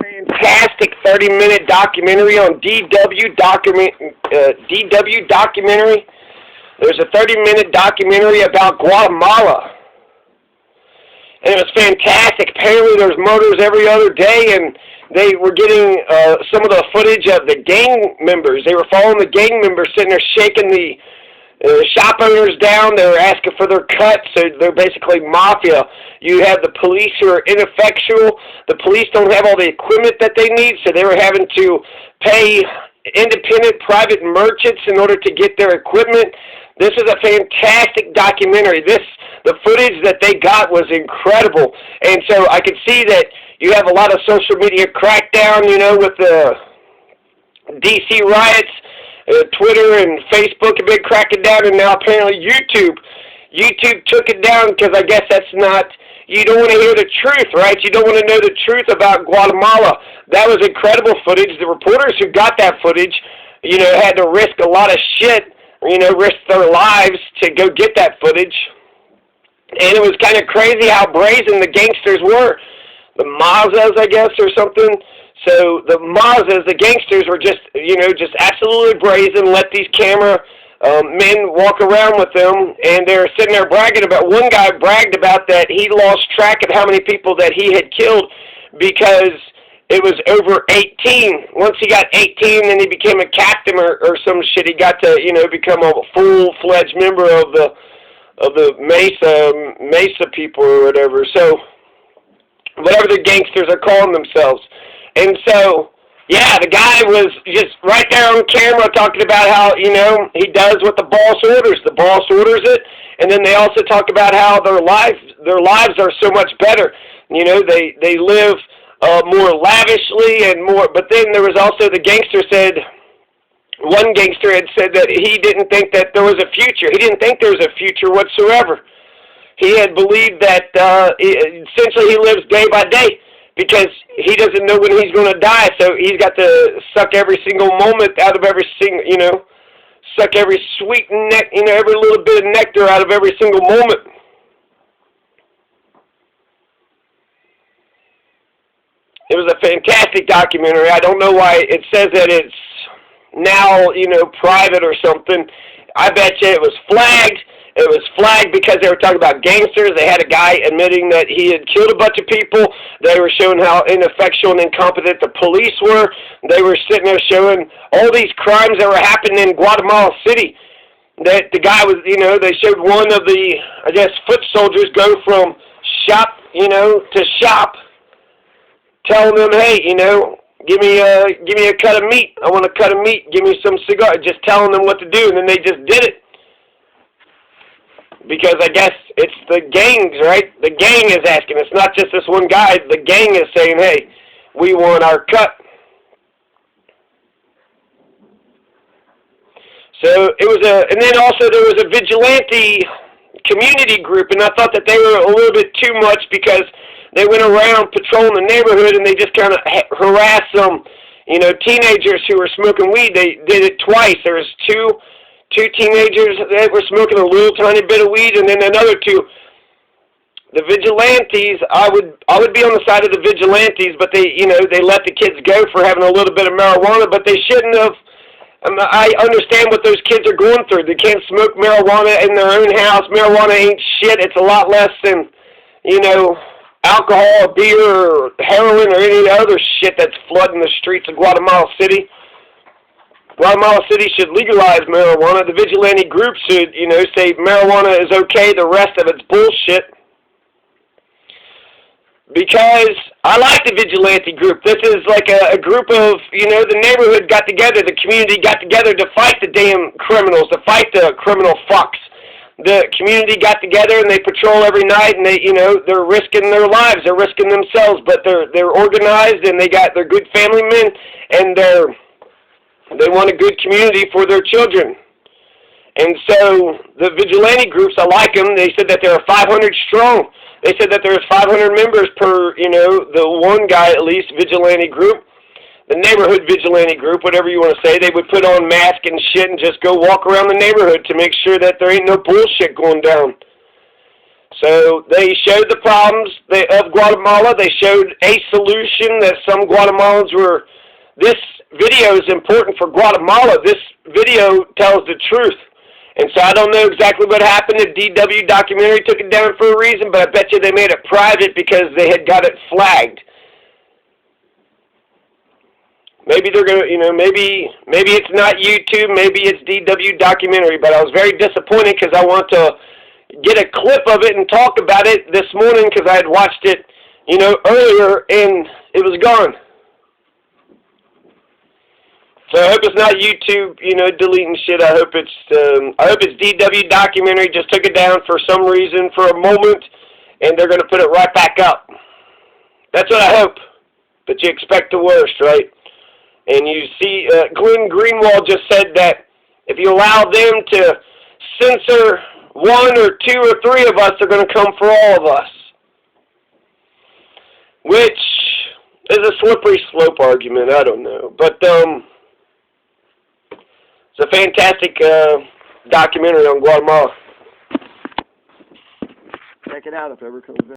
fantastic 30-minute documentary on DW documentary. There's a 30-minute documentary about Guatemala. And it was fantastic. Apparently there's murders every other day, and they were getting some of the footage of the gang members. They were following the gang members, sitting there shaking the shop owners down. They were asking for their cuts. So they're basically mafia. You have the police who are ineffectual. The police don't have all the equipment that they need, so they were having to pay independent private merchants in order to get their equipment. This is a fantastic documentary. The footage that they got was incredible. And so I could see that you have a lot of social media crackdown, you know, with the DC riots. Twitter and Facebook have been cracking down, and now apparently YouTube took it down because I guess that's not, you don't want to hear the truth, right? You don't want to know the truth about Guatemala. That was incredible footage. The reporters who got that footage, you know, had to risk a lot of shit, you know, risk their lives to go get that footage. And it was kind of crazy how brazen the gangsters were. The Mazas, I guess, or something. So the Mazas, the gangsters, were just, you know, just absolutely brazen, let these camera men walk around with them, and they're sitting there bragging about, one guy bragged about that he lost track of how many people that he had killed because it was over 18. Once he got 18, then he became a captain or some shit. He got to, you know, become a full-fledged member of the Mesa people or whatever. So whatever the gangsters are calling themselves. And so, yeah, the guy was just right there on camera talking about how, you know, he does what the boss orders. The boss orders it, and then they also talk about how their lives are so much better. You know, they live more lavishly and more. But then there was also the gangster said, one gangster had said that he didn't think that there was a future. He didn't think there was a future whatsoever. He had believed that essentially he lives day by day, because he doesn't know when he's going to die, so he's got to suck every single moment out of every single, you know, suck every sweet every little bit of nectar out of every single moment. It was a fantastic documentary. I don't know why it says that it's now, you know, private or something. I bet you it was flagged. It was flagged because they were talking about gangsters. They had a guy admitting that he had killed a bunch of people. They were showing how ineffectual and incompetent the police were. They were sitting there showing all these crimes that were happening in Guatemala City. That the guy was, you know, they showed one of the, I guess, foot soldiers go from shop, you know, to shop, telling them, hey, you know, give me a cut of meat. I want a cut of meat. Give me some cigar. Just telling them what to do, and then they just did it. Because I guess it's the gangs, right? The gang is asking. It's not just this one guy. The gang is saying, hey, we want our cut. So it was and then also there was a vigilante community group, and I thought that they were a little bit too much because they went around patrolling the neighborhood and they just kind of harassed some, you know, teenagers who were smoking weed. They did it twice. There was two teenagers that were smoking a little tiny bit of weed, and then another two. The vigilantes, I would be on the side of the vigilantes, but they, you know, they let the kids go for having a little bit of marijuana, but they shouldn't have. I understand what those kids are going through. They can't smoke marijuana in their own house. Marijuana ain't shit. It's a lot less than, you know, alcohol, beer, or heroin, or any other shit that's flooding the streets of Guatemala City. Guatemala City should legalize marijuana. The vigilante group should, you know, say marijuana is okay, the rest of it's bullshit. Because I like the vigilante group. This is like a group of, you know, the neighborhood got together, the community got together to fight the damn criminals, to fight the criminal fucks. The community got together and they patrol every night, and they, you know, they're risking their lives, they're risking themselves, but they're organized, and they're good family men, and they want a good community for their children. And so the vigilante groups, I like them. They said that there are 500 strong. They said that there's 500 members per, you know, the one guy at least vigilante group. The neighborhood vigilante group, whatever you want to say. They would put on masks and shit and just go walk around the neighborhood to make sure that there ain't no bullshit going down. So they showed the problems of Guatemala. They showed a solution that some Guatemalans were, this video is important for Guatemala. This video tells the truth. And so I don't know exactly what happened. The DW documentary took it down for a reason, but I bet you they made it private because they had got it flagged. Maybe they're going to, maybe it's not YouTube, maybe it's DW documentary, but I was very disappointed because I want to get a clip of it and talk about it this morning because I had watched it, earlier and it was gone. So I hope it's not YouTube, deleting shit. I hope it's DW documentary, just took it down for some reason for a moment and they're going to put it right back up. That's what I hope. But you expect the worst, right? And you see, Glenn Greenwald just said that if you allow them to censor one or two or three of us, they're going to come for all of us. Which is a slippery slope argument. I don't know. But it's a fantastic documentary on Guatemala. Check it out if it ever comes out.